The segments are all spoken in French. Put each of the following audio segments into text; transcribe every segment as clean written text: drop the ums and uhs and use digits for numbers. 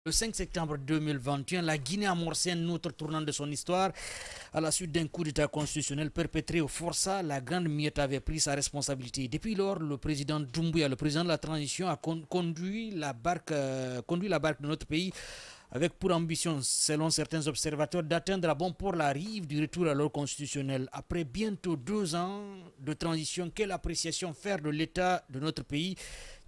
Le 5 septembre 2021, la Guinée a amorcé un autre tournant de son histoire. À la suite d'un coup d'État constitutionnel perpétré au Forçat, la Grande Muette avait pris sa responsabilité. Depuis lors, le président Doumbouya, le président de la transition, a conduit la barque de notre pays avec pour ambition, selon certains observateurs, d'atteindre à bon port la rive du retour à l'ordre constitutionnel. Après bientôt 2 ans de transition, quelle appréciation faire de l'état de notre pays?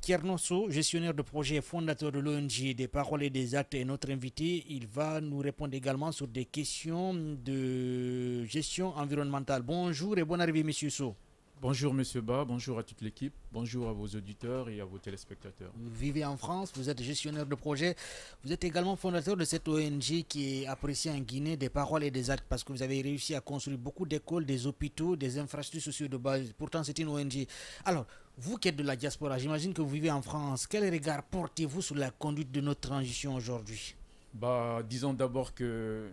Thierno So, gestionnaire de projet et fondateur de l'ONG des paroles et des actes, est notre invité. Il va nous répondre également sur des questions de gestion environnementale. Bonjour et bonne arrivée, monsieur So. Bonjour Monsieur Ba, bonjour à toute l'équipe, bonjour à vos auditeurs et à vos téléspectateurs. Vous vivez en France, vous êtes gestionnaire de projet, vous êtes également fondateur de cette ONG qui est appréciée en Guinée des paroles et des actes parce que vous avez réussi à construire beaucoup d'écoles, des hôpitaux, des infrastructures sociales de base. Pourtant, c'est une ONG. Alors, vous qui êtes de la diaspora, j'imagine que vous vivez en France. Quel regard portez-vous sur la conduite de notre transition aujourd'hui? Disons d'abord que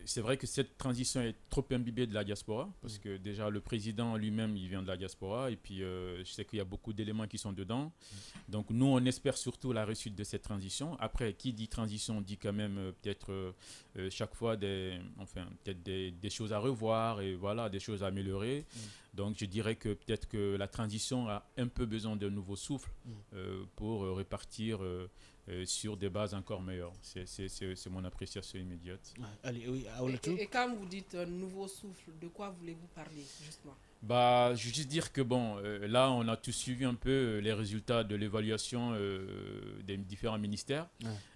c'est vrai que cette transition est trop imbibée de la diaspora, parce que déjà le président lui-même, il vient de la diaspora, et puis je sais qu'il y a beaucoup d'éléments qui sont dedans. Donc nous, on espère surtout la réussite de cette transition. Après, qui dit transition dit quand même peut-être chaque fois peut-être des choses à revoir, et voilà, des choses à améliorer. Donc je dirais que peut-être que la transition a un peu besoin d'un nouveau souffle pour repartir sur des bases encore meilleures. C'est mon appréciation immédiate. Allez, oui, et quand vous dites nouveau souffle, de quoi voulez-vous parler justement? Je veux juste dire que là, on a tous suivi un peu les résultats de l'évaluation des différents ministères.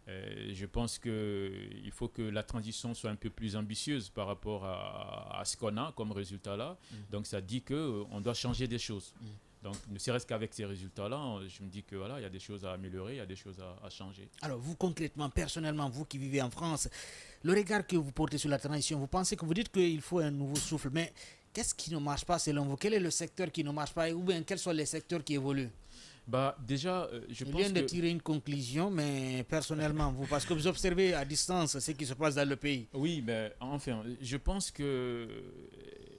Je pense qu'il faut que la transition soit un peu plus ambitieuse par rapport à ce qu'on a comme résultat là. Donc ça dit qu'on doit changer des choses. Donc, ne serait-ce qu'avec ces résultats-là, je me dis que voilà, il y a des choses à améliorer, il y a des choses à changer. Alors, vous concrètement, personnellement, vous qui vivez en France, le regard que vous portez sur la transition, vous pensez que vous dites qu'il faut un nouveau souffle, mais qu'est-ce qui ne marche pas selon vous? Quel est le secteur qui ne marche pas ou bien quels sont les secteurs qui évoluent? Déjà, je pense viens de tirer une conclusion, mais personnellement, vous, parce que vous observez à distance ce qui se passe dans le pays. Oui, mais enfin, je pense que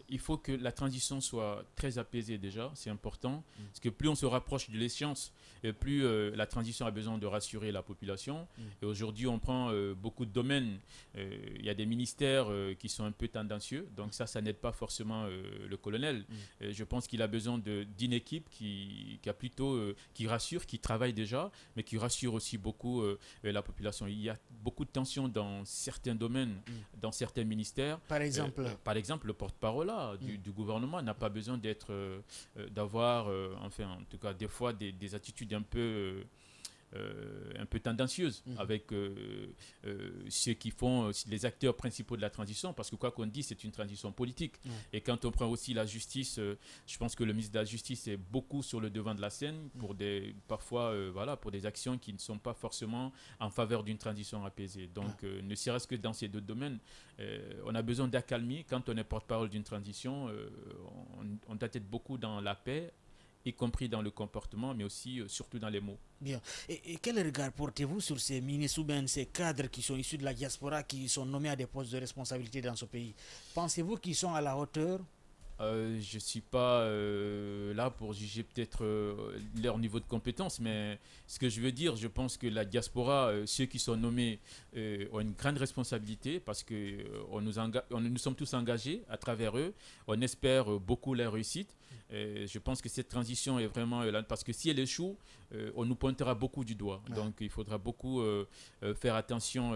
il faut que la transition soit très apaisée déjà, c'est important, parce que plus on se rapproche de l'échéance, et plus la transition a besoin de rassurer la population. Et aujourd'hui, on prend beaucoup de domaines. Il y a des ministères qui sont un peu tendancieux, donc ça n'aide pas forcément le colonel. Je pense qu'il a besoin d'une équipe qui rassure, qui travaille déjà, mais qui rassure aussi beaucoup la population. Il y a beaucoup de tensions dans certains domaines, dans certains ministères. Par exemple le porte-parole du gouvernement n'a pas besoin d'avoir, enfin, en tout cas, des fois, des attitudes un peu tendancieuses avec ceux qui font les acteurs principaux de la transition, parce que quoi qu'on dise, c'est une transition politique. Et quand on prend aussi la justice, je pense que le ministre de la Justice est beaucoup sur le devant de la scène pour parfois pour des actions qui ne sont pas forcément en faveur d'une transition apaisée. Donc ne serait-ce que dans ces deux domaines, on a besoin d'accalmie. Quand on est porte-parole d'une transition, on doit être beaucoup dans la paix, y compris dans le comportement, mais aussi surtout dans les mots. Bien. Et quel regard portez-vous sur ces ministres ou bien ces cadres qui sont issus de la diaspora, qui sont nommés à des postes de responsabilité dans ce pays? Pensez-vous qu'ils sont à la hauteur? Je ne suis pas là pour juger peut-être leur niveau de compétence, mais ce que je veux dire, je pense que la diaspora, ceux qui sont nommés ont une grande responsabilité, parce que nous sommes tous engagés à travers eux. On espère beaucoup leur réussite. Je pense que cette transition est vraiment parce que si elle échoue, on nous pointera beaucoup du doigt. Donc il faudra beaucoup faire attention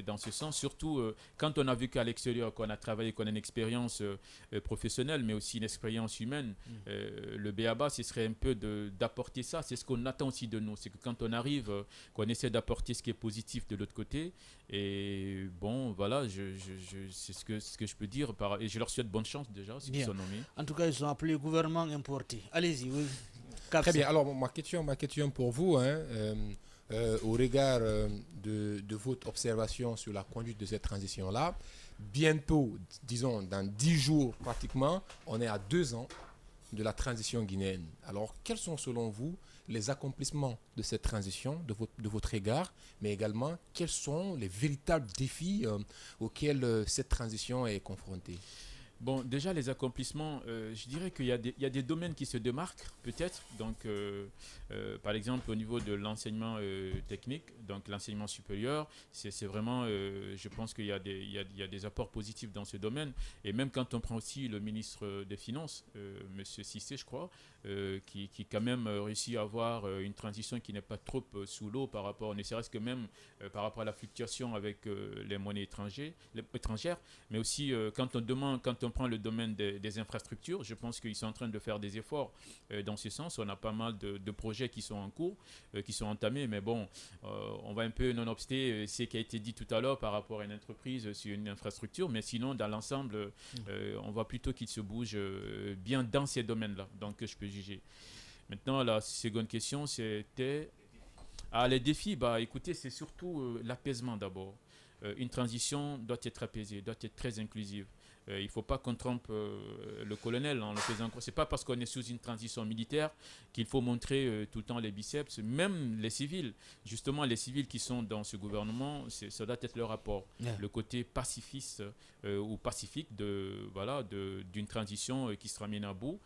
dans ce sens, surtout quand on a vu qu'à l'extérieur, qu'on a travaillé, qu'on a une expérience professionnelle, mais aussi une expérience humaine. Le b.a.-ba, ce serait un peu d'apporter ça. C'est ce qu'on attend aussi de nous. C'est que quand on arrive, qu'on essaie d'apporter ce qui est positif de l'autre côté. Et bon, voilà, c'est ce que je peux dire. Et je leur souhaite bonne chance déjà, ceux qui sont nommés. En tout cas, ils sont appelés gouvernement importé. Allez-y, oui. Très bien. Alors, ma question pour vous, au regard de votre observation sur la conduite de cette transition-là, bientôt, disons dans 10 jours pratiquement, on est à 2 ans de la transition guinéenne. Alors, quels sont selon vous les accomplissements de cette transition, de votre égard, mais également quels sont les véritables défis auxquels cette transition est confrontée? Bon, déjà, les accomplissements, je dirais il y a des domaines qui se démarquent, peut-être. Donc, par exemple, au niveau de l'enseignement technique, donc l'enseignement supérieur, c'est vraiment, je pense qu'il y a il y a des apports positifs dans ce domaine. Et même quand on prend aussi le ministre des Finances, Monsieur Cissé, je crois, qui quand même réussit à avoir une transition qui n'est pas trop sous l'eau par rapport, ne serait-ce que même par rapport à la fluctuation avec les monnaies étrangères, mais aussi quand on prend le domaine des infrastructures, je pense qu'ils sont en train de faire des efforts dans ce sens. On a pas mal de projets qui sont en cours, qui sont entamés, mais bon, on va un peu non-obster ce qui a été dit tout à l'heure par rapport à une entreprise sur une infrastructure, mais sinon, dans l'ensemble, on voit plutôt qu'ils se bougent bien dans ces domaines-là, donc je peux juger. Maintenant, la seconde question, c'était... Ah, les défis, bah écoutez, c'est surtout l'apaisement d'abord. Une transition doit être apaisée, doit être très inclusive. Il ne faut pas qu'on trompe le colonel en le faisant. Ce n'est pas parce qu'on est sous une transition militaire qu'il faut montrer tout le temps les biceps. Même les civils, justement les civils qui sont dans ce gouvernement, ça doit être leur rapport. Yeah. Le côté pacifiste ou pacifique d'une transition qui sera mise à bout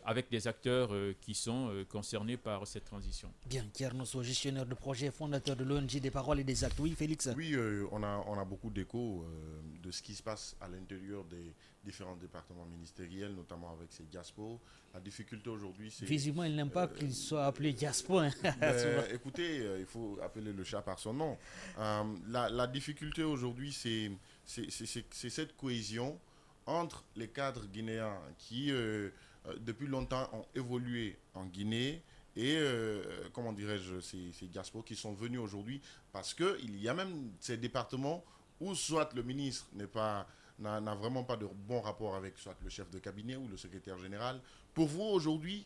avec des acteurs qui sont concernés par cette transition. Bien, Thierno, gestionnaire de projet, fondateur de l'ONG des paroles et des actes. Oui, Félix. Oui, on a beaucoup d'échos de ce qui se passe à l'intérieur des différents départements ministériels, notamment avec ces diaspos. La difficulté aujourd'hui, c'est... Visiblement, il n'aime pas qu'il soit appelé diaspora. Écoutez, il faut appeler le chat par son nom. La difficulté aujourd'hui, c'est cette cohésion entre les cadres guinéens qui, depuis longtemps, ont évolué en Guinée et, comment dirais-je, ces diaspos qui sont venus aujourd'hui parce qu'il y a même ces départements où soit le ministre n'a vraiment pas de bon rapport avec soit le chef de cabinet ou le secrétaire général. Pour vous, aujourd'hui,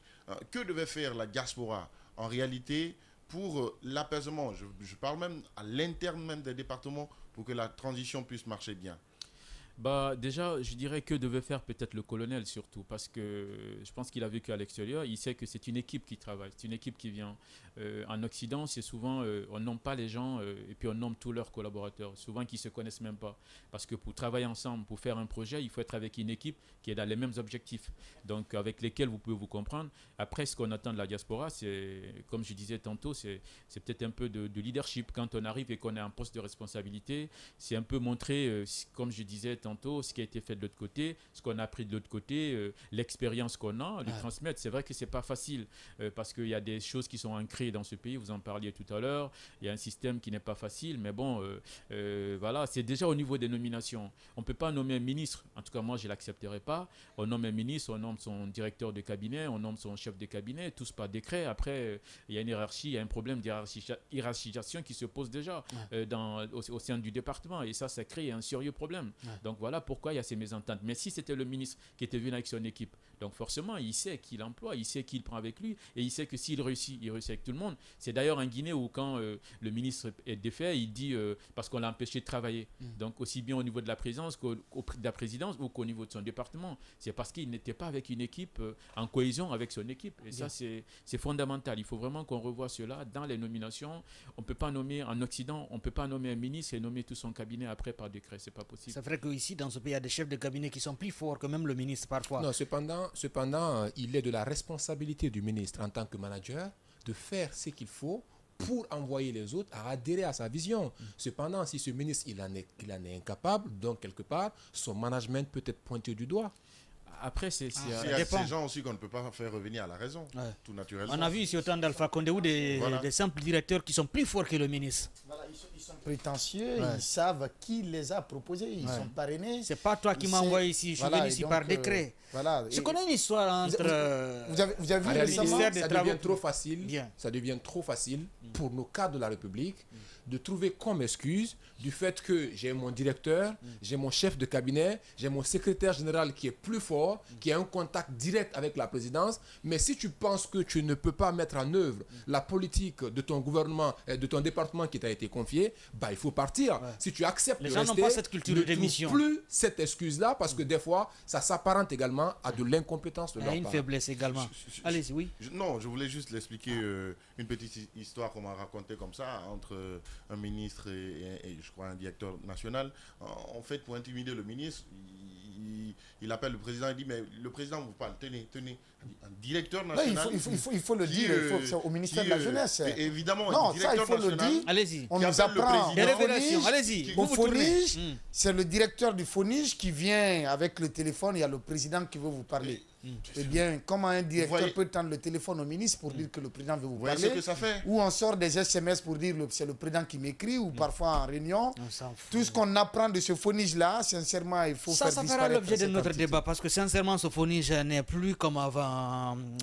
que devait faire la diaspora en réalité pour l'apaisement? Je parle même à l'interne même des départements pour que la transition puisse marcher bien. Bah, déjà, je dirais que devait faire peut-être le colonel surtout, parce que je pense qu'il a vécu à l'extérieur, il sait que c'est une équipe qui travaille, c'est une équipe qui vient. En Occident, c'est souvent, on nomme pas les gens et puis on nomme tous leurs collaborateurs, souvent qui ne se connaissent même pas. Parce que pour travailler ensemble, pour faire un projet, il faut être avec une équipe qui est dans les mêmes objectifs, donc avec lesquels vous pouvez vous comprendre. Après, ce qu'on attend de la diaspora, c'est, comme je disais tantôt, c'est peut-être un peu de leadership. Quand on arrive et qu'on est en poste de responsabilité, c'est un peu montrer, comme je disais tantôt, ce qui a été fait de l'autre côté, ce qu'on a appris de l'autre côté, l'expérience qu'on a, le transmettre. C'est vrai que c'est pas facile parce qu'il y a des choses qui sont ancrées dans ce pays, vous en parliez tout à l'heure, il y a un système qui n'est pas facile, mais bon, voilà, c'est déjà au niveau des nominations. On ne peut pas nommer un ministre, en tout cas moi je ne l'accepterai pas, on nomme un ministre, on nomme son directeur de cabinet, on nomme son chef de cabinet, tous par décret, après il y a une hiérarchie, il y a un problème d'hiérarchisation qui se pose déjà au sein du département, et ça crée un sérieux problème. Donc voilà pourquoi il y a ces mésententes. Mais si c'était le ministre qui était venu avec son équipe, donc forcément, il sait qui il emploie, il sait qui il prend avec lui, et il sait que s'il réussit, il réussit avec tout le monde. C'est d'ailleurs en Guinée où quand le ministre est défait, il dit parce qu'on l'a empêché de travailler. Donc aussi bien au niveau de la présidence de la présidence ou qu'au niveau de son département. C'est parce qu'il n'était pas avec une équipe en cohésion avec son équipe. Et ça, c'est fondamental. Il faut vraiment qu'on revoie cela dans les nominations. On ne peut pas nommer en Occident, on ne peut pas nommer un ministre et nommer tout son cabinet après par décret. C'est pas possible. C'est vrai qu'ici, dans ce pays, il y a des chefs de cabinet qui sont plus forts que même le ministre parfois. Non, cependant, il est de la responsabilité du ministre en tant que manager de faire ce qu'il faut pour envoyer les autres à adhérer à sa vision. Cependant, si ce ministre il en est incapable, donc quelque part, son management peut être pointé du doigt. Après, il y a ces gens aussi qu'on ne peut pas faire revenir à la raison, tout naturellement. On a vu ici autant d'Alpha Condé ou des simples directeurs qui sont plus forts que le ministre. Voilà, ils sont prétentieux, ils savent qui les a proposés, ils sont parrainés. C'est pas toi qui m'envoies ici, je suis venu ici par décret. Je connais une histoire entre... Vous avez vu récemment, ça devient trop facile, ça devient trop facile pour nos cadres de la République de trouver comme excuse du fait que j'ai mon directeur, j'ai mon chef de cabinet, j'ai mon secrétaire général qui est plus fort, qui a un contact direct avec la présidence, mais si tu penses que tu ne peux pas mettre en œuvre la politique de ton gouvernement, de ton département qui t'a été confié, bah il faut partir. Si tu acceptes de rester, n'ont pas cette culture de démission. Plus cette excuse-là, parce que des fois, ça s'apparente également à de l'incompétence de leur part. Une faiblesse également. Allez-y, oui. Non, je voulais juste l'expliquer, une petite histoire qu'on m'a racontée comme ça, entre un ministre et je crois un directeur national. En fait, pour intimider le ministre, il appelle le président, il dit, mais le président vous parle, tenez. Un directeur Non, national. il faut le dire, c'est au ministère de la Jeunesse. Évidemment, non, un directeur ça, il faut national. le dire. Allez-y. On Qui nous appelle le apprend. président. Des révélations, allez-y. Au Vous tournez. FONIGE, c'est le directeur du FONIGE qui vient avec le téléphone, il y a le président qui veut vous parler. Eh bien, comment un directeur peut tendre le téléphone au ministre pour dire que le président veut vous Vous voyez parler, ce que ça fait? ou on sort des SMS pour dire que c'est le président qui m'écrit, ou parfois en réunion. On s'en fout. Tout ce qu'on apprend de ce FONIGE-là, sincèrement, il faut Ça faire fera disparaître l'objet de cette notre entité. débat parce que sincèrement, ce FONIGE n'est plus comme avant.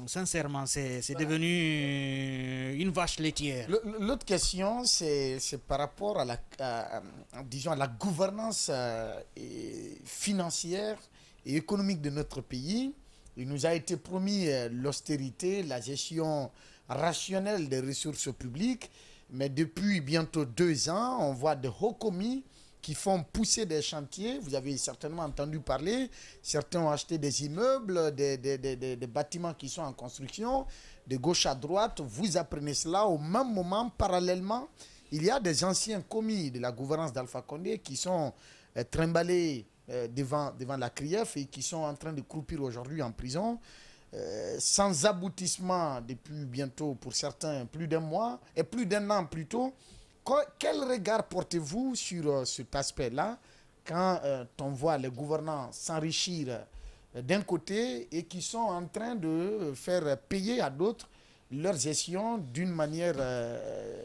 Sincèrement, c'est devenu une vache laitière. L'autre question, c'est par rapport à disons, à la gouvernance financière et économique de notre pays. Il nous a été promis l'austérité, la gestion rationnelle des ressources publiques, mais depuis bientôt 2 ans, on voit des hauts commis qui font pousser des chantiers. Vous avez certainement entendu parler. Certains ont acheté des immeubles, des bâtiments qui sont en construction, de gauche à droite. Vous apprenez cela au même moment, parallèlement. Il y a des anciens commis de la gouvernance d'Alpha Condé qui sont trimballés devant la CRIEF et qui sont en train de croupir aujourd'hui en prison. Sans aboutissement depuis bientôt, pour certains, plus d'1 mois et plus d'1 an plutôt. Quel regard portez-vous sur cet aspect-là quand on voit les gouvernants s'enrichir d'un côté et qui sont en train de faire payer à d'autres leur gestion d'une manière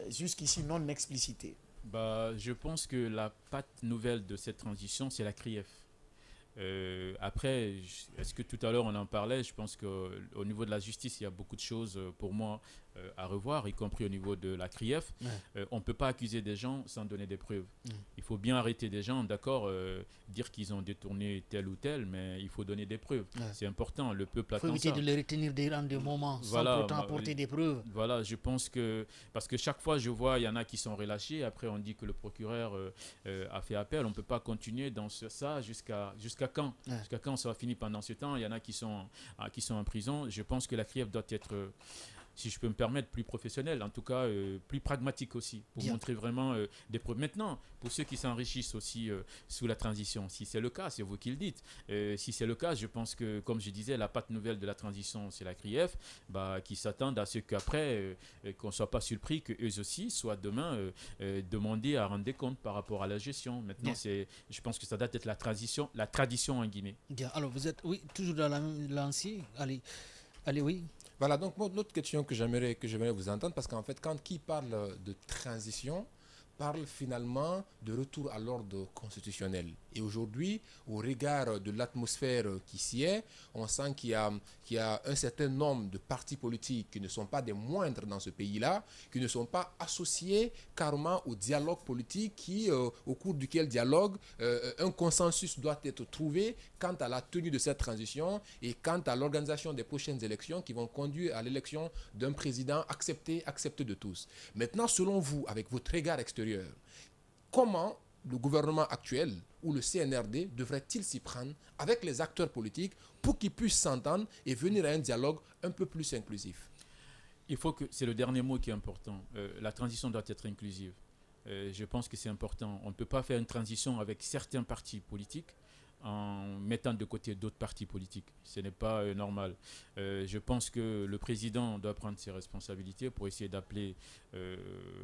jusqu'ici non explicitée? Je pense que la patte nouvelle de cette transition, c'est la CRIEF. Après, est-ce que tout à l'heure on en parlait? Je pense qu'au niveau de la justice, il y a beaucoup de choses pour moi à revoir, y compris au niveau de la CRIEF. On ne peut pas accuser des gens sans donner des preuves. Il faut bien arrêter des gens, d'accord, dire qu'ils ont détourné tel ou tel, mais il faut donner des preuves. C'est important, le peuple attend ça. Il faut éviter de les retenir durant des moments sans pourtant apporter des preuves. Voilà, je pense que, parce que chaque fois je vois, il y en a qui sont relâchés, après on dit que le procureur a fait appel, on ne peut pas continuer dans ça jusqu'à quand? Jusqu'à quand ça va finir pendant ce temps? Il y en a qui sont en prison. Je pense que la CRIEF doit être, si je peux me permettre, plus professionnelle, en tout cas plus pragmatique aussi, pour montrer vraiment des preuves. Maintenant, pour ceux qui s'enrichissent aussi sous la transition, si c'est le cas, c'est vous qui le dites. Si c'est le cas, je pense que, comme je disais, la patte nouvelle de la transition, c'est la CRIEF, qui s'attendent à ce qu'après, qu'on ne soit pas surpris qu'eux aussi soient demain demandés à rendre des comptes par rapport à la gestion. Maintenant, je pense que ça doit être la tradition en Guinée. Bien. Alors, vous êtes, oui, toujours dans la même lancée. Allez, oui. Voilà, donc l'autre question que j'aimerais vous entendre, parce qu'en fait, quand qui parle de transition, parle finalement de retour à l'ordre constitutionnel. Et aujourd'hui, au regard de l'atmosphère qui s'y est, on sent qu'il y a un certain nombre de partis politiques qui ne sont pas des moindres dans ce pays-là, qui ne sont pas associés carrément au dialogue politique au cours duquel dialogue, un consensus doit être trouvé quant à la tenue de cette transition et quant à l'organisation des prochaines élections qui vont conduire à l'élection d'un président accepté de tous. Maintenant, selon vous, avec votre regard extérieur, comment le gouvernement actuel ou le CNRD devrait-il s'y prendre avec les acteurs politiques pour qu'ils puissent s'entendre et venir à un dialogue un peu plus inclusif? Il faut que, c'est le dernier mot qui est important, la transition doit être inclusive. Je pense que c'est important. On ne peut pas faire une transition avec certains partis politiques en mettant de côté d'autres partis politiques. Ce n'est pas normal. Je pense que le président doit prendre ses responsabilités pour essayer d'appeler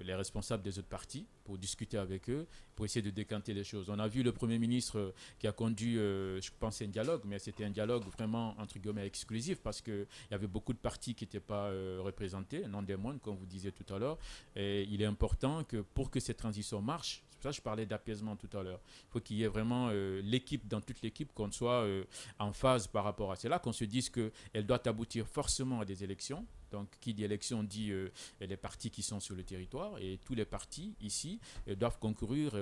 les responsables des autres partis, pour discuter avec eux, pour essayer de décanter les choses. On a vu le Premier ministre qui a conduit, je pense, un dialogue, mais c'était un dialogue vraiment, entre guillemets, exclusif, parce qu'il y avait beaucoup de partis qui n'étaient pas représentés, non des moindres, comme vous disiez tout à l'heure. Et il est important que pour que cette transition marche, c'est pour ça que je parlais d'apaisement tout à l'heure, il faut qu'il y ait vraiment l'équipe, dans toute l'équipe, qu'on soit en phase par rapport à cela, qu'on se dise qu'elle doit aboutir forcément à des élections. Donc, qui dit élection dit les partis qui sont sur le territoire, et tous les partis ici doivent concourir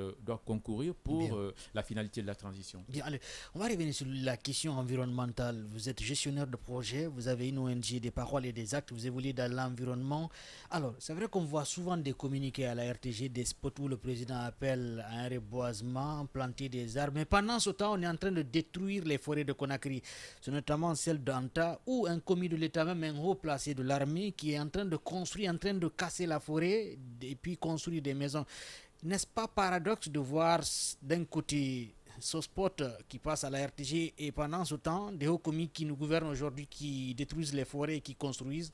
pour la finalité de la transition. Bien, allez, on va revenir sur la question environnementale. Vous êtes gestionnaire de projet, vous avez une ONG, des paroles et des actes, vous évoluez dans l'environnement. Alors, c'est vrai qu'on voit souvent des communiqués à la RTG, des spots où le président appelle à un reboisement, planter des arbres. Mais pendant ce temps, on est en train de détruire les forêts de Conakry. C'est notamment celle d'Anta, où un commis de l'État, même un haut placé de l'armée, qui est en train de construire, en train de casser la forêt et puis construire des maisons. N'est-ce pas paradoxe de voir d'un côté Sospot qui passe à la RTG et pendant ce temps, des hauts commis qui nous gouvernent aujourd'hui, qui détruisent les forêts et qui construisent.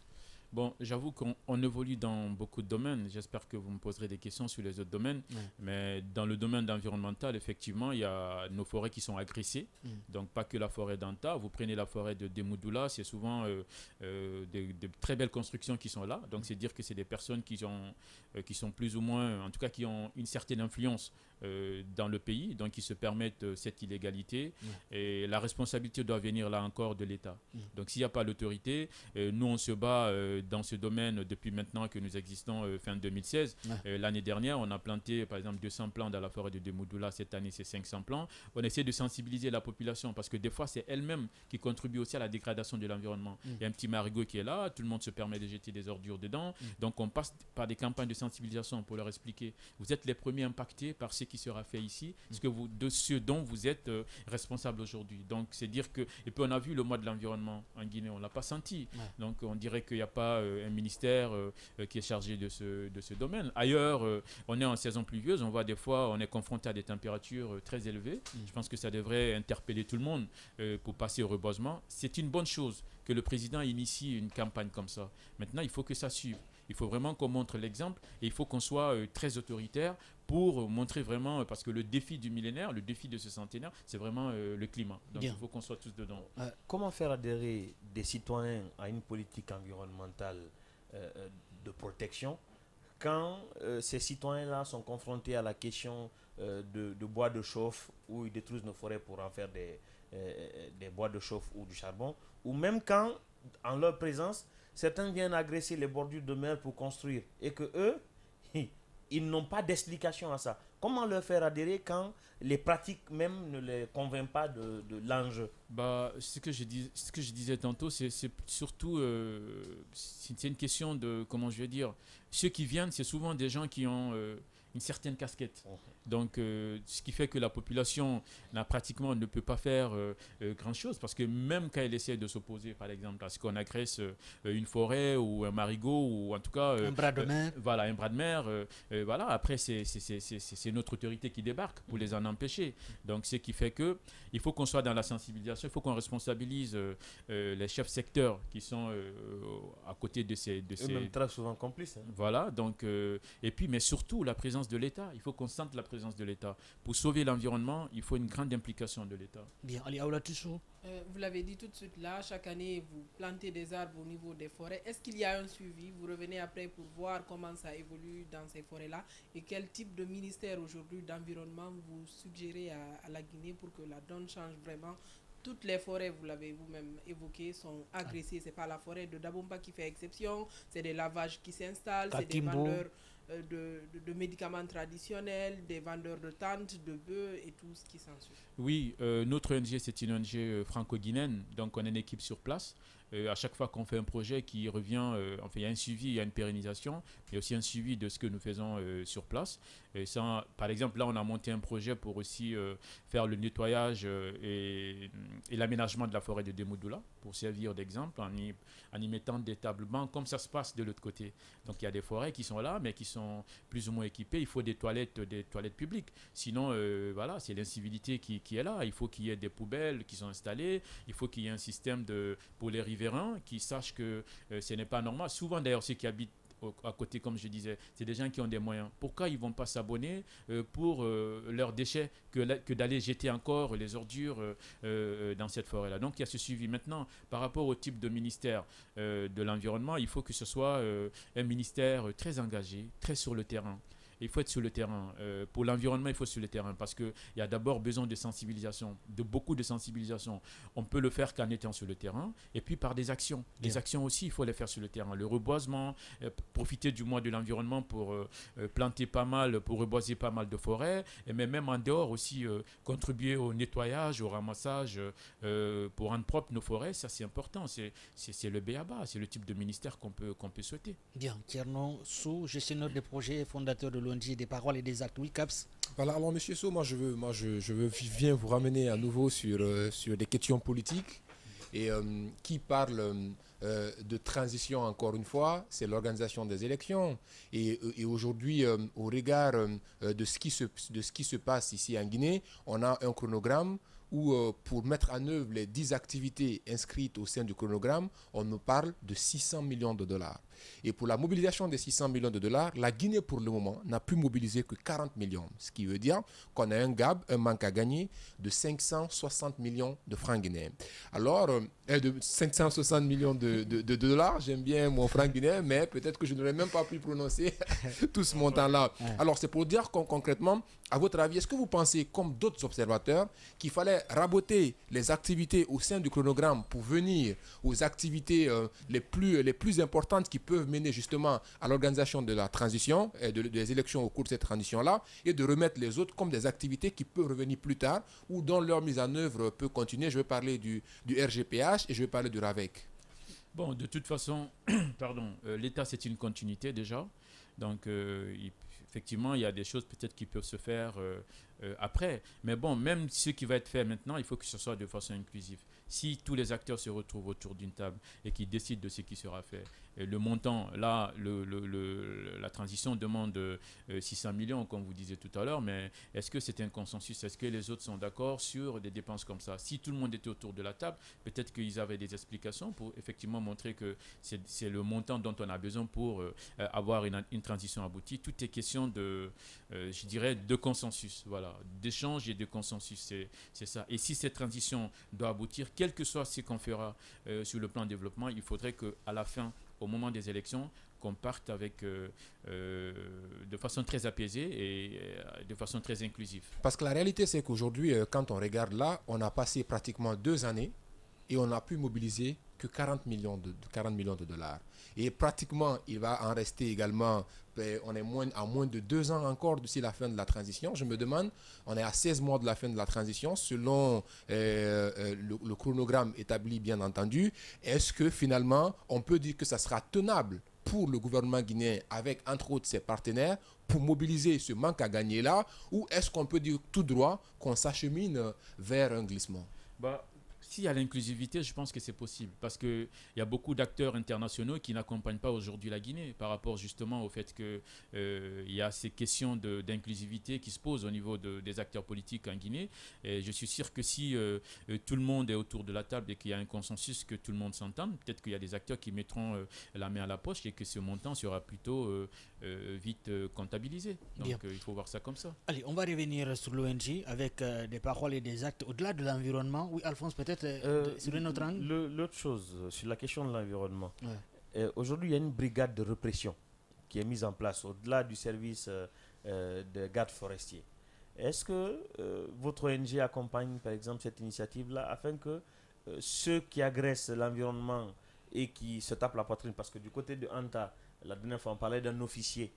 Bon, j'avoue qu'on évolue dans beaucoup de domaines. J'espère que vous me poserez des questions sur les autres domaines. Mais dans le domaine environnemental, effectivement, il y a nos forêts qui sont agressées. Donc, pas que la forêt d'Anta. Vous prenez la forêt de Demoudoula, c'est souvent des très belles constructions qui sont là. Donc, c'est dire que c'est des personnes qui sont plus ou moins, en tout cas, qui ont une certaine influence dans le pays, donc qui se permettent cette illégalité. Et la responsabilité doit venir là encore de l'État. Donc, s'il n'y a pas l'autorité, nous, on se bat dans ce domaine depuis maintenant que nous existons fin 2016. L'année dernière, on a planté par exemple 200 plants dans la forêt de Demoudoula. Cette année, c'est 500 plants. On essaie de sensibiliser la population parce que des fois, c'est elle-même qui contribue aussi à la dégradation de l'environnement. Il y a un petit marigot qui est là, tout le monde se permet de jeter des ordures dedans. Donc, on passe par des campagnes de sensibilisation pour leur expliquer. Vous êtes les premiers impactés par ce qui sera fait ici, de ce dont vous êtes responsable aujourd'hui. Donc, c'est dire que... Et puis, on a vu le mois de l'environnement en Guinée, on ne l'a pas senti. Donc, on dirait qu'il n'y a pas un ministère qui est chargé de ce domaine. Ailleurs, on est en saison pluvieuse, on voit des fois, on est confronté à des températures très élevées. Je pense que ça devrait interpeller tout le monde pour passer au reboisement. C'est une bonne chose que le président initie une campagne comme ça. Maintenant, il faut que ça suive. Il faut vraiment qu'on montre l'exemple et il faut qu'on soit très autoritaire pour montrer vraiment, parce que le défi du millénaire, le défi de ce centenaire, c'est vraiment le climat. Donc il faut qu'on soit tous dedans. Comment faire adhérer des citoyens à une politique environnementale de protection quand ces citoyens-là sont confrontés à la question de bois de chauffe, où ils détruisent nos forêts pour en faire des bois de chauffe ou du charbon, ou même quand, en leur présence, certains viennent agresser les bordures de mer pour construire et que eux, ils n'ont pas d'explication à ça. Comment leur faire adhérer quand les pratiques même ne les convainquent pas de l'enjeu? Ce que je disais tantôt, c'est surtout c'est une question de, comment je vais dire, ceux qui viennent, c'est souvent des gens qui ont une certaine casquette. Donc, ce qui fait que la population ne peut pas faire grand-chose, parce que même quand elle essaie de s'opposer, par exemple, à ce qu'on agresse une forêt ou un marigot, ou en tout cas... un bras de mer. Voilà, un bras de mer. Voilà, après, c'est notre autorité qui débarque pour les en empêcher. Donc, ce qui fait que il faut qu'on soit dans la sensibilisation, il faut qu'on responsabilise les chefs secteurs qui sont à côté de ces... Eux-mêmes très souvent complices. Voilà, donc... et puis, mais surtout, la présence de l'État. Il faut qu'on sente la présence de l'État. Pour sauver l'environnement, il faut une grande implication de l'État. Bien, Ali Aoulatissou. Vous l'avez dit tout de suite là, chaque année vous plantez des arbres au niveau des forêts. Est-ce qu'il y a un suivi? Vous revenez après pour voir comment ça évolue dans ces forêts-là et quel type de ministère aujourd'hui d'environnement vous suggérez à la Guinée pour que la donne change vraiment? Toutes les forêts, vous l'avez vous-même évoqué, sont agressées. C'est pas la forêt de Dabomba qui fait exception, c'est des lavages qui s'installent, c'est des vendeurs de médicaments traditionnels, des vendeurs de tentes, de bœufs et tout ce qui s'ensuit. Oui, notre ONG, c'est une ONG franco-guinéenne, donc on a une équipe sur place. À chaque fois qu'on fait un projet qui revient, il y a un suivi, il y a une pérennisation, mais aussi un suivi de ce que nous faisons sur place. Et ça, par exemple, là, on a monté un projet pour aussi faire le nettoyage et l'aménagement de la forêt de Demoudoula, pour servir d'exemple, en y mettant des tables bancs, comme ça se passe de l'autre côté. Donc, il y a des forêts qui sont là, mais qui sont plus ou moins équipées. Il faut des toilettes publiques. Sinon, voilà, c'est l'incivilité qui est là. Il faut qu'il y ait des poubelles qui sont installées. Il faut qu'il y ait un système pour les riverains qui sachent que ce n'est pas normal. Souvent, d'ailleurs, ceux qui habitent à côté, comme je disais, c'est des gens qui ont des moyens. Pourquoi ils ne vont pas s'abonner pour leurs déchets que d'aller jeter encore les ordures dans cette forêt-là? Donc, il y a ce suivi. Maintenant, par rapport au type de ministère de l'environnement, il faut que ce soit un ministère très engagé, très sur le terrain. Il faut être sur le terrain. Pour l'environnement, il faut être sur le terrain parce qu'il y a d'abord besoin de sensibilisation, de beaucoup de sensibilisation. On peut le faire qu'en étant sur le terrain et puis par des actions. Des actions aussi, il faut les faire sur le terrain. Le reboisement, profiter du mois de l'environnement pour planter pas mal, pour reboiser pas mal de forêts, mais même en dehors aussi, contribuer au nettoyage, au ramassage, pour rendre propre nos forêts. Ça, c'est important. C'est le b.a.-ba. C'est le type de ministère qu'on peut souhaiter. Bien. Thierno Sou, gestionnaire de projet, fondateur de l'ONG des paroles et des actes. Oui, Caps. Voilà, alors Monsieur Sow, je viens vous ramener à nouveau sur des questions politiques et qui parlent de transition, encore une fois, c'est l'organisation des élections. Et aujourd'hui, au regard de ce qui se passe ici en Guinée, on a un chronogramme où, pour mettre en œuvre les 10 activités inscrites au sein du chronogramme, on nous parle de 600 millions de dollars. Et pour la mobilisation des 600 millions de dollars, la Guinée, pour le moment, n'a pu mobiliser que 40 millions. Ce qui veut dire qu'on a un manque à gagner de 560 millions de francs guinéens. Alors, de 560 millions de dollars, j'aime bien mon franc guinéen, mais peut-être que je n'aurais même pas pu prononcer tout ce montant-là. Alors, c'est pour dire concrètement, à votre avis, est-ce que vous pensez, comme d'autres observateurs, qu'il fallait raboter les activités au sein du chronogramme pour venir aux activités les plus importantes qui peuvent mener justement à l'organisation de la transition et des élections au cours de cette transition-là, et de remettre les autres comme des activités qui peuvent revenir plus tard ou dont leur mise en œuvre peut continuer? Je vais parler du RGPH et je vais parler du RAVEC. Bon, de toute façon, pardon, l'État, c'est une continuité déjà. Donc, effectivement, il y a des choses peut-être qui peuvent se faire après. Mais bon, même ce qui va être fait maintenant, il faut que ce soit de façon inclusive. Si tous les acteurs se retrouvent autour d'une table et qu'ils décident de ce qui sera fait, et le montant, là, la transition demande 600 millions, comme vous disiez tout à l'heure, mais est-ce que c'est un consensus? Est-ce que les autres sont d'accord sur des dépenses comme ça? Si tout le monde était autour de la table, peut-être qu'ils avaient des explications pour effectivement montrer que c'est le montant dont on a besoin pour avoir une transition aboutie. Tout est question de, je dirais, de consensus, voilà, d'échange et de consensus, c'est ça. Et si cette transition doit aboutir, quel que soit ce qu'on fera sur le plan de développement, il faudrait qu'à la fin, au moment des élections, qu'on parte avec de façon très apaisée et de façon très inclusive. Parce que la réalité, c'est qu'aujourd'hui, quand on regarde là, on a passé pratiquement 2 années et on n'a pu mobiliser que 40 millions de dollars. Et pratiquement, il va en rester également, on est à moins de 2 ans encore d'ici la fin de la transition. Je me demande, on est à 16 mois de la fin de la transition, selon le chronogramme établi, bien entendu. Est-ce que finalement, on peut dire que ça sera tenable pour le gouvernement guinéen, avec entre autres ses partenaires, pour mobiliser ce manque à gagner là, ou est-ce qu'on peut dire tout droit qu'on s'achemine vers un glissement? S'il y a l'inclusivité, je pense que c'est possible parce qu'il y a beaucoup d'acteurs internationaux qui n'accompagnent pas aujourd'hui la Guinée par rapport justement au fait qu'il y a ces questions d'inclusivité qui se posent au niveau des acteurs politiques en Guinée. Et je suis sûr que si tout le monde est autour de la table et qu'il y a un consensus, que tout le monde s'entende, peut-être qu'il y a des acteurs qui mettront la main à la poche et que ce montant sera plutôt vite comptabilisé. Donc il faut voir ça comme ça. Allez, on va revenir sur l'ONG avec des paroles et des actes au-delà de l'environnement. Oui, Alphonse, peut-être sur un autre angle. L'autre chose, sur la question de l'environnement, aujourd'hui il y a une brigade de répression qui est mise en place au-delà du service de gardes forestiers. Est-ce que votre ONG accompagne par exemple cette initiative-là afin que ceux qui agressent l'environnement et qui se tapent la poitrine, parce que du côté de Anta, la dernière fois on parlait d'un officier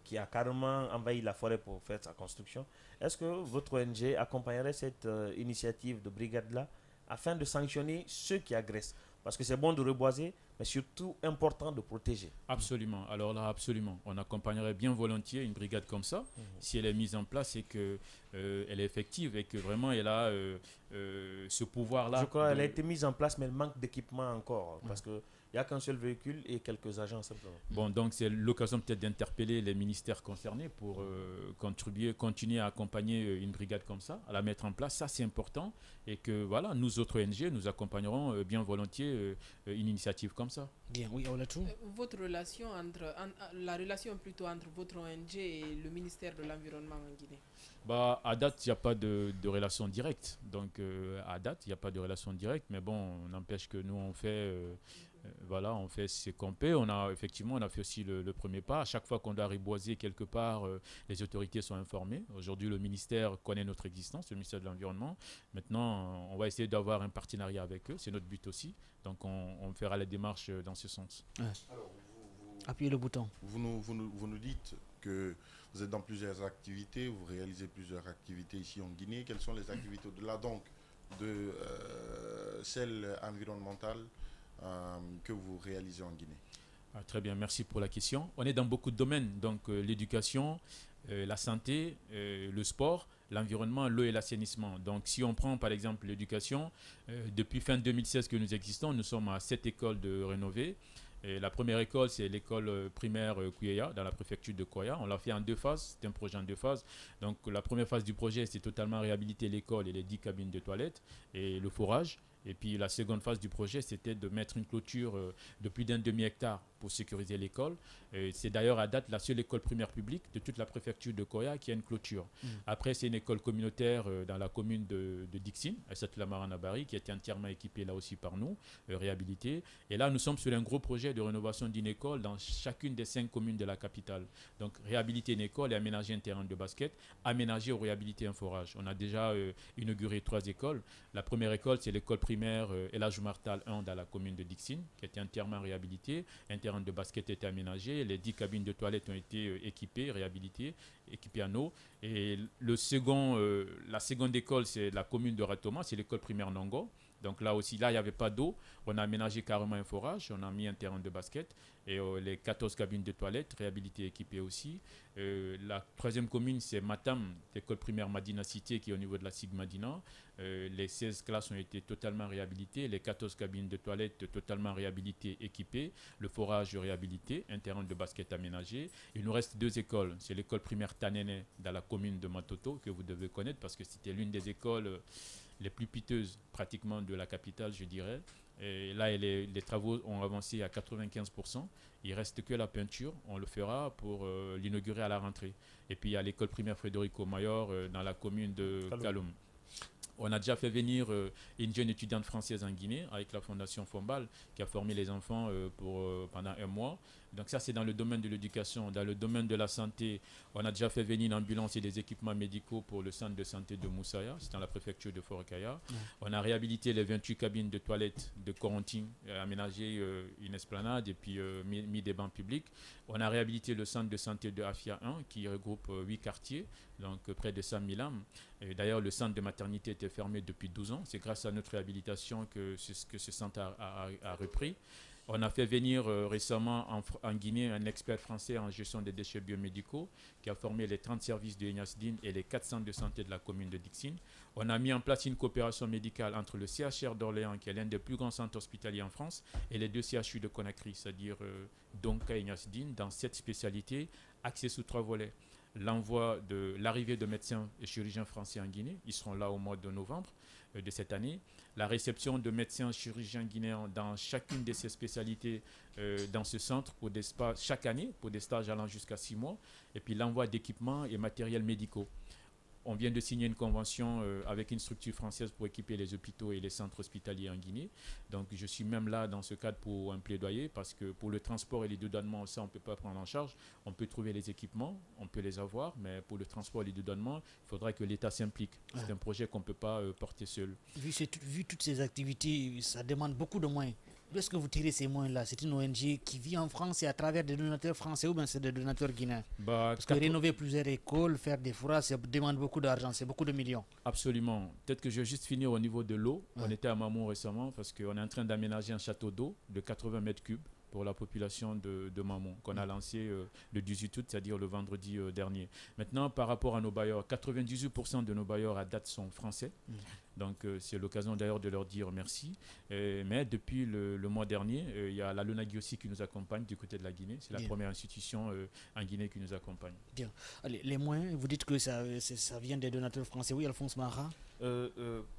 qui a carrément envahi la forêt pour faire sa construction, est-ce que votre ONG accompagnerait cette initiative de brigade-là afin de sanctionner ceux qui agressent? Parce que c'est bon de reboiser, mais surtout important de protéger. Absolument. Alors là, absolument. On accompagnerait bien volontiers une brigade comme ça, si elle est mise en place et qu'elle est effective et que vraiment elle a ce pouvoir-là. Je crois qu'elle a été mise en place, mais elle manque d'équipement encore. Parce que il n'y a qu'un seul véhicule et quelques agents simplement. Bon, donc c'est l'occasion peut-être d'interpeller les ministères concernés pour continuer à accompagner une brigade comme ça, à la mettre en place. Ça, c'est important. Et que voilà, nous autres ONG, nous accompagnerons bien volontiers une initiative comme ça. Bien, oui, on l'a tout. Votre relation la relation plutôt entre votre ONG et le ministère de l'Environnement en Guinée? À date, il n'y a pas de relation directe. Donc, à date, il n'y a pas de relation directe. Mais bon, on n'empêche que nous, on fait ce qu'on peut. On a fait aussi le premier pas. À chaque fois qu'on doit reboiser quelque part, les autorités sont informées. Aujourd'hui, le ministère connaît notre existence, le ministère de l'Environnement. Maintenant, on va essayer d'avoir un partenariat avec eux. C'est notre but aussi. Donc, on fera les démarches dans ce sens. Ouais. Alors, appuyez le bouton. Vous nous dites que vous êtes dans plusieurs activités, vous réalisez plusieurs activités ici en Guinée. Quelles sont les activités au-delà donc de celles environnementales que vous réalisez en Guinée? Très bien, merci pour la question. On est dans beaucoup de domaines, donc l'éducation, la santé, le sport, l'environnement, l'eau et l'assainissement. Donc si on prend par exemple l'éducation, depuis fin 2016 que nous existons, nous sommes à 7 écoles de rénovées. Et la première école, c'est l'école primaire Kouyeya, dans la préfecture de Koya. On l'a fait en 2 phases, c'est un projet en 2 phases. Donc la première phase du projet, c'est totalement réhabiliter l'école et les 10 cabines de toilettes et le forage. Et puis la seconde phase du projet, c'était de mettre une clôture de plus d'un demi-hectare pour sécuriser l'école. C'est d'ailleurs à date la seule école primaire publique de toute la préfecture de Koya qui a une clôture. Après, c'est une école communautaire dans la commune de Dixine, à Saint-Lamaranabari, qui a été entièrement équipée là aussi par nous, réhabilitée. Et là, nous sommes sur un gros projet de rénovation d'une école dans chacune des 5 communes de la capitale. Donc, réhabiliter une école et aménager un terrain de basket, aménager ou réhabiliter un forage. On a déjà inauguré 3 écoles. La première école, c'est l'école primaire El Hadj Martal 1 dans la commune de Dixine, qui a été entièrement réhabilitée. Un terrain de basket a été aménagé. Les 10 cabines de toilettes ont été équipées, réhabilitées, équipées en eau. Et la seconde école, c'est la commune de Ratoma, c'est l'école primaire Nongo. Donc là aussi, là, il n'y avait pas d'eau. On a aménagé carrément un forage. On a mis un terrain de basket. Et les 14 cabines de toilettes réhabilitées, équipées aussi. La troisième commune, c'est Matam, l'école primaire Madina Cité, qui est au niveau de la SIG Madina. Les 16 classes ont été totalement réhabilitées. Les 14 cabines de toilettes totalement réhabilitées, équipées. Le forage réhabilité. Un terrain de basket aménagé. Il nous reste 2 écoles. C'est l'école primaire Tanene, dans la commune de Matoto, que vous devez connaître, parce que c'était l'une des écoles les plus piteuses pratiquement de la capitale, je dirais. Et là, les travaux ont avancé à 95%. Il ne reste que la peinture. On le fera pour l'inaugurer à la rentrée. Et puis, il y a l'école primaire Frédérico Mayor dans la commune de Kaloum. On a déjà fait venir une jeune étudiante française en Guinée avec la fondation Fombal qui a formé les enfants pendant 1 mois. Donc ça, c'est dans le domaine de l'éducation. Dans le domaine de la santé, on a déjà fait venir une ambulance et des équipements médicaux pour le centre de santé de Moussaya, c'est dans la préfecture de Fort-Kaya. On a réhabilité les 28 cabines de toilettes de Corentin, aménagé une esplanade et puis mis des bancs publics. On a réhabilité le centre de santé de Afia 1 qui regroupe 8 quartiers, donc près de 100 000 âmes. D'ailleurs, le centre de maternité était fermé depuis 12 ans. C'est grâce à notre réhabilitation que ce centre a repris. On a fait venir récemment en Guinée un expert français en gestion des déchets biomédicaux qui a formé les 30 services de Enyasdine et les 4 centres de santé de la commune de Dixine. On a mis en place une coopération médicale entre le CHR d'Orléans, qui est l'un des plus grands centres hospitaliers en France, et les 2 CHU de Conakry, c'est-à-dire Donka et Enyasdine, dans 7 spécialités, axées sous 3 volets. L'arrivée de médecins et chirurgiens français en Guinée, ils seront là au mois de novembre de cette année. La réception de médecins chirurgiens guinéens dans chacune de ces spécialités dans ce centre chaque année pour des stages allant jusqu'à 6 mois. Et puis l'envoi d'équipements et matériels médicaux. On vient de signer une convention avec une structure française pour équiper les hôpitaux et les centres hospitaliers en Guinée. Donc je suis même là dans ce cadre pour un plaidoyer parce que pour le transport et les dédouanements, ça on ne peut pas prendre en charge. On peut trouver les équipements, on peut les avoir, mais pour le transport et les dédouanements, il faudra que l'État s'implique. C'est un projet qu'on ne peut pas porter seul. Vu toutes ces activités, ça demande beaucoup de moyens. D'où est-ce que vous tirez ces moyens-là? C'est une ONG qui vit en France et à travers des donateurs français ou bien c'est des donateurs guinéens? Parce que rénover plusieurs écoles, faire des forages, ça demande beaucoup d'argent, c'est beaucoup de millions. Absolument. Peut-être que je vais juste finir au niveau de l'eau. On était à Mamou récemment parce qu'on est en train d'aménager un château d'eau de 80 mètres cubes pour la population de Mamon, qu'on a lancé le 18 août, c'est-à-dire le vendredi dernier. Maintenant, par rapport à nos bailleurs, 98% de nos bailleurs à date sont français. Donc, c'est l'occasion d'ailleurs de leur dire merci. Mais depuis le mois dernier, il y a la LONAGUI aussi qui nous accompagne du côté de la Guinée. C'est la première institution en Guinée qui nous accompagne. Bien. Allez, les moyens, vous dites que ça vient des donateurs français. Oui, Alphonse Mara?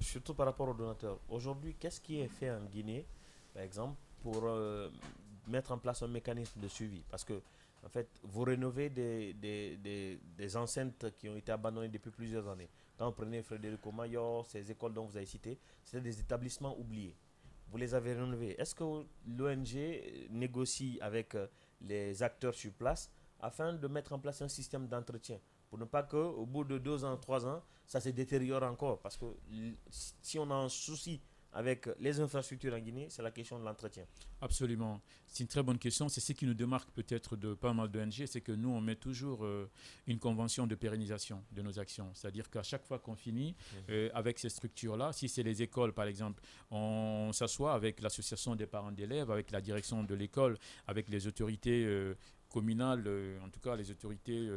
Surtout par rapport aux donateurs. Aujourd'hui, qu'est-ce qui est fait en Guinée, par exemple, pour mettre en place un mécanisme de suivi? Parce que, en fait, vous rénovez des enceintes qui ont été abandonnées depuis plusieurs années. Quand vous prenez Frédérico Mayor, ces écoles dont vous avez cité, c'était des établissements oubliés. Vous les avez rénovés. Est-ce que l'ONG négocie avec les acteurs sur place afin de mettre en place un système d'entretien pour ne pas qu'au bout de 2 ans, 3 ans, ça se détériore encore? Parce que si on a un souci avec les infrastructures en Guinée, c'est la question de l'entretien. Absolument. C'est une très bonne question. C'est ce qui nous démarque peut-être de pas mal d'ONG, c'est que nous, on met toujours une convention de pérennisation de nos actions. C'est-à-dire qu'à chaque fois qu'on finit avec ces structures-là, si c'est les écoles par exemple, on s'assoit avec l'association des parents d'élèves, avec la direction de l'école, avec les autorités communales, en tout cas les autorités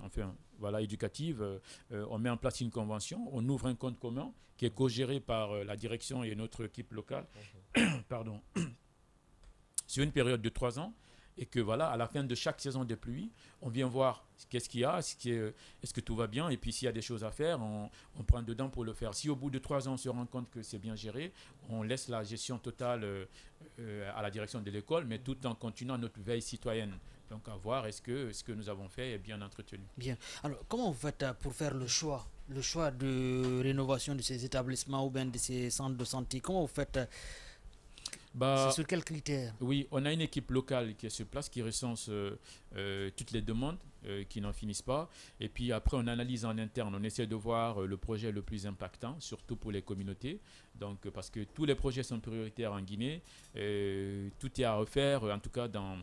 enfin, voilà, éducatives, on met en place une convention, on ouvre un compte commun qui est co-géré par la direction et notre équipe locale, pardon, sur une période de 3 ans, et que voilà, à la fin de chaque saison des pluies, on vient voir qu'est-ce qu'il y a, est-ce que tout va bien, et puis s'il y a des choses à faire, on prend dedans pour le faire. Si au bout de 3 ans on se rend compte que c'est bien géré, on laisse la gestion totale à la direction de l'école, mais tout en continuant notre veille citoyenne. Donc à voir est-ce que ce que nous avons fait est bien entretenu. Bien. Alors, comment vous faites pour faire le choix de rénovation de ces établissements ou bien de ces centres de santé? Comment vous faites? C'est sur quels critères? Oui, on a une équipe locale qui est sur place, qui recense toutes les demandes qui n'en finissent pas. Et puis après, on analyse en interne, on essaie de voir le projet le plus impactant, surtout pour les communautés. Donc, parce que tous les projets sont prioritaires en Guinée, tout est à refaire. En tout cas, dans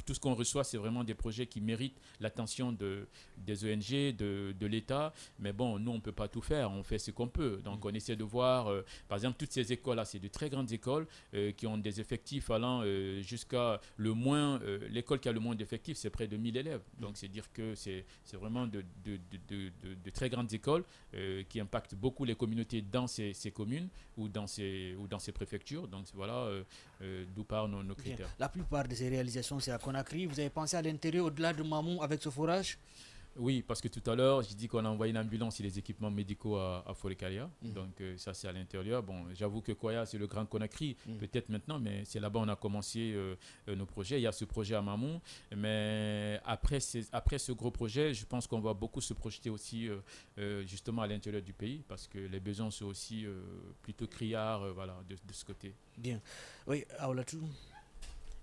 tout ce qu'on reçoit, c'est vraiment des projets qui méritent l'attention des ONG, de l'État. Mais bon, nous, on ne peut pas tout faire, on fait ce qu'on peut. Donc, on essaie de voir, par exemple, toutes ces écoles-là, c'est de très grandes écoles qui ont des effectifs allant jusqu'à le moins, l'école qui a le moins d'effectifs, c'est près de 1000 élèves. Donc, c'est dire que c'est vraiment de très grandes écoles qui impactent beaucoup les communautés dans ces communes ou dans ces préfectures. Donc, voilà d'où partent nos critères. Bien. La plupart de ces réalisations, c'est à Conakry. Vous avez pensé à l'intérieur, au-delà de Mamou, avec ce forage? Oui, parce que tout à l'heure, j'ai dit qu'on a envoyé une ambulance et les équipements médicaux à Forêt-Kalia. Donc, ça, c'est à l'intérieur. Bon, j'avoue que Koya, c'est le Grand Conakry, peut-être maintenant, mais c'est là-bas on a commencé nos projets. Il y a ce projet à Mamou. Mais après ce gros projet, je pense qu'on va beaucoup se projeter aussi justement à l'intérieur du pays, parce que les besoins sont aussi plutôt criards voilà, de ce côté. Bien. Oui, Aoulatou.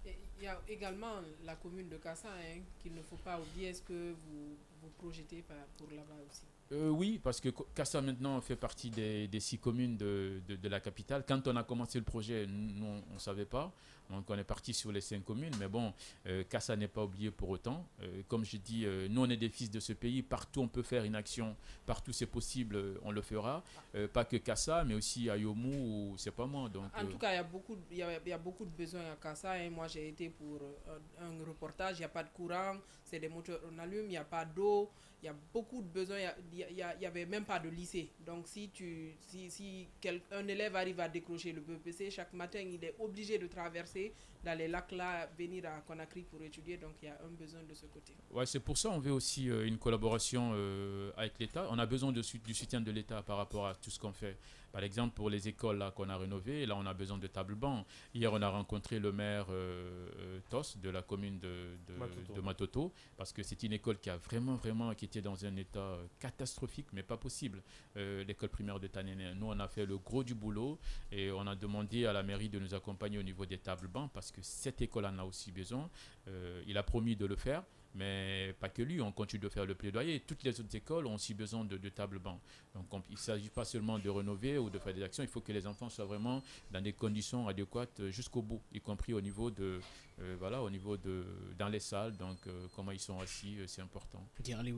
Il y a également la commune de Kassa qu'il ne faut pas oublier. Est-ce que vous projetez pour là-bas aussi? Oui, parce que Kassa maintenant fait partie des 6 communes de la capitale. Quand on a commencé le projet, nous, on ne savait pas. Donc on est parti sur les 5 communes. Mais bon, Kassa n'est pas oublié pour autant. Comme je dis, nous on est des fils de ce pays. Partout on peut faire une action. Partout c'est possible, on le fera. Pas que Kassa, mais aussi à Yomou ou c'est pas moi. Donc, en tout cas, il y a beaucoup de besoins à Kassa. Moi j'ai été pour un reportage. Il n'y a pas de courant. C'est des moteurs en allume. Il n'y a pas d'eau. Il y a beaucoup de besoins. Il n'y avait même pas de lycée. Donc si un élève arrive à décrocher le BEPC, chaque matin, il est obligé de traverser dans les lacs là, venir à Conakry pour étudier. Donc il y a un besoin de ce côté. Ouais, c'est pour ça qu'on veut aussi une collaboration avec l'État. On a besoin du soutien de l'État par rapport à tout ce qu'on fait. Par exemple, pour les écoles là, qu'on a rénovées, là on a besoin de tables-bancs. Hier, on a rencontré le maire Tos de la commune de Matoto, parce que c'est une école qui a qui était dans un état catastrophique, mais pas possible. L'école primaire de Tanene. Nous, on a fait le gros du boulot et on a demandé à la mairie de nous accompagner au niveau des tables-bancs, parce que cette école en a aussi besoin. Il a promis de le faire. Mais pas que lui, on continue de faire le plaidoyer. Toutes les autres écoles ont aussi besoin de tables-bancs. Donc il ne s'agit pas seulement de rénover ou de faire des actions, il faut que les enfants soient vraiment dans des conditions adéquates jusqu'au bout, y compris au niveau dans les salles, donc comment ils sont assis, c'est important.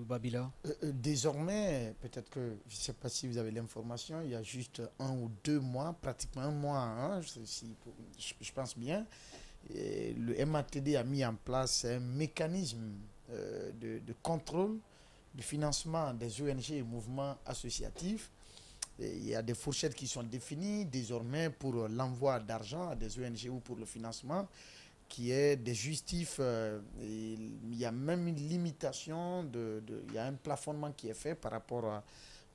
Babila. Désormais, peut-être que, je ne sais pas si vous avez l'information, il y a juste 1 ou 2 mois, pratiquement 1 mois, je pense bien, et le MATD a mis en place un mécanisme de contrôle du financement des ONG et mouvements associatifs. Et il y a des fourchettes qui sont définies désormais pour l'envoi d'argent à des ONG ou pour le financement, qui est des justifs. Il y a même une limitation, il y a un plafonnement qui est fait par rapport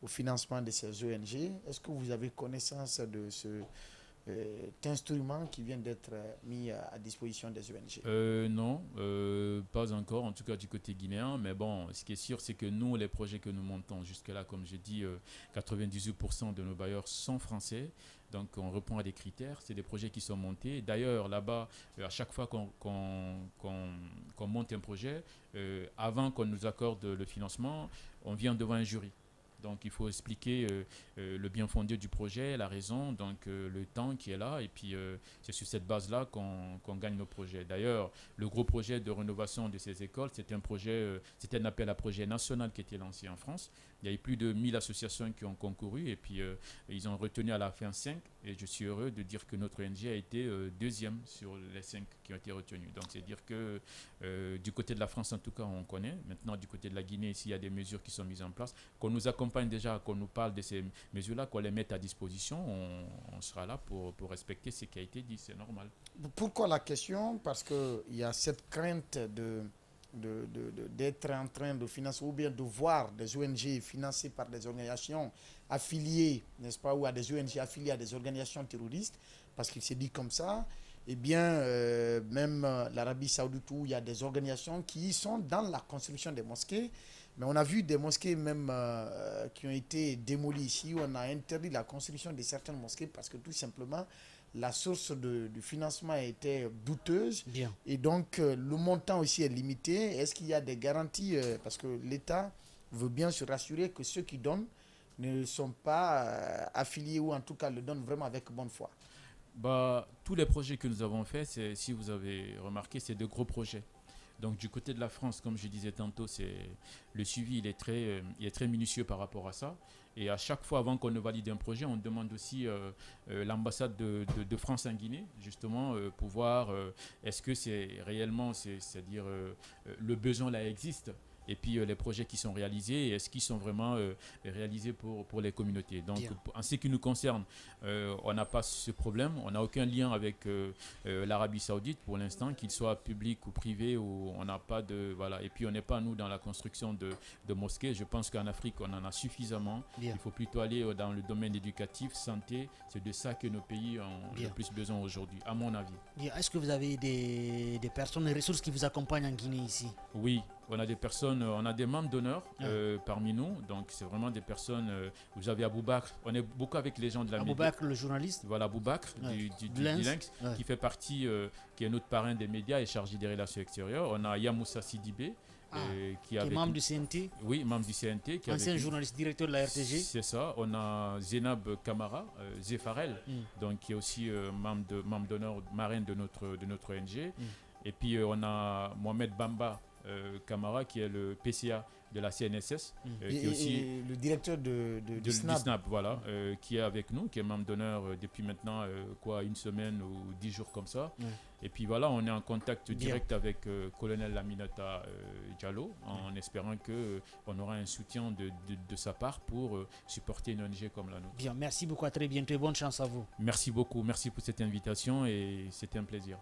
au financement de ces ONG. Est-ce que vous avez connaissance de cet instrument qui vient d'être mis à disposition des ONG? Non, pas encore, en tout cas du côté guinéen. Mais bon, ce qui est sûr, c'est que nous, les projets que nous montons jusque-là, comme je dis, 98% de nos bailleurs sont français. Donc on répond à des critères, c'est des projets qui sont montés. D'ailleurs, là-bas, à chaque fois qu'on monte un projet, avant qu'on nous accorde le financement, on vient devant un jury. Donc il faut expliquer le bien fondé du projet, la raison, donc le temps qui est là, et puis c'est sur cette base-là qu'on gagne nos projets. D'ailleurs, le gros projet de rénovation de ces écoles, c'était un appel à projet national qui était lancé en France. Il y a eu plus de 1000 associations qui ont concouru, et puis ils ont retenu à la fin 5, et je suis heureux de dire que notre ONG a été deuxième sur les 5 qui ont été retenus. Donc c'est dire que du côté de la France, en tout cas, on connaît. Maintenant, du côté de la Guinée, ici, il y a des mesures qui sont mises en place, qu'on nous accompagne déjà, qu'on nous parle de ces mesures-là, qu'on les mette à disposition, on sera là pour respecter ce qui a été dit, c'est normal. Pourquoi la question? Parce qu'il y a cette crainte d'être en train de financer ou bien de voir des ONG financées par des organisations affiliées, n'est-ce pas, ou à des ONG affiliées à des organisations terroristes, parce qu'il s'est dit comme ça. Eh bien, même l'Arabie Saoudite, où il y a des organisations qui sont dans la construction des mosquées, mais on a vu des mosquées même qui ont été démolies ici, où on a interdit la construction de certaines mosquées parce que tout simplement, la source du financement était douteuse. Bien. Et donc, le montant aussi est limité. Est-ce qu'il y a des garanties parce que l'État veut bien se rassurer que ceux qui donnent ne sont pas affiliés ou en tout cas le donnent vraiment avec bonne foi? Tous les projets que nous avons faits, si vous avez remarqué, c'est de gros projets. Donc du côté de la France, comme je disais tantôt, le suivi il est très minutieux par rapport à ça. Et à chaque fois, avant qu'on ne valide un projet, on demande aussi l'ambassade de France en Guinée, justement, pour voir est-ce que c'est réellement, c'est-à-dire le besoin là existe. Et puis les projets qui sont réalisés, est-ce qu'ils sont vraiment réalisés pour les communautés. Donc en ce qui nous concerne, on n'a pas ce problème, on n'a aucun lien avec l'Arabie Saoudite pour l'instant, qu'il soit public ou privé, ou on n'a pas de... Voilà. Et puis on n'est pas, nous, dans la construction de mosquées. Je pense qu'en Afrique, on en a suffisamment. Bien. Il faut plutôt aller dans le domaine éducatif, santé. C'est de ça que nos pays ont le plus besoin aujourd'hui, à mon avis. Bien. Est-ce que vous avez des personnes, des ressources qui vous accompagnent en Guinée ici? Oui. On a des personnes, on a des membres d'honneur parmi nous, donc c'est vraiment des personnes. Vous avez Aboubakr, on est beaucoup avec les gens de la média. Aboubakr, le journaliste. Voilà, Aboubakr du Lynx, qui fait partie, qui est notre parrain des médias et chargé des relations extérieures. On a Yamoussa Sidibé, qui est membre du CNT. Oui, membre du CNT. Ancien journaliste, directeur de la RTG. C'est ça. On a Zénab Kamara, Zéfarel, donc qui est aussi membre d'honneur, marraine de notre ONG. Et puis on a Mohamed Bamba Kamara, qui est le PCA de la CNSS, qui est aussi le directeur du SNAP, voilà, qui est avec nous, qui est membre d'honneur depuis maintenant une semaine ou 10 jours comme ça. Et puis voilà, on est en contact direct avec colonel Laminata Diallo, en espérant qu'on aura un soutien de sa part pour supporter une ONG comme la nôtre. Bien, merci beaucoup, à très bientôt et bonne chance à vous. Merci beaucoup, merci pour cette invitation et c'était un plaisir.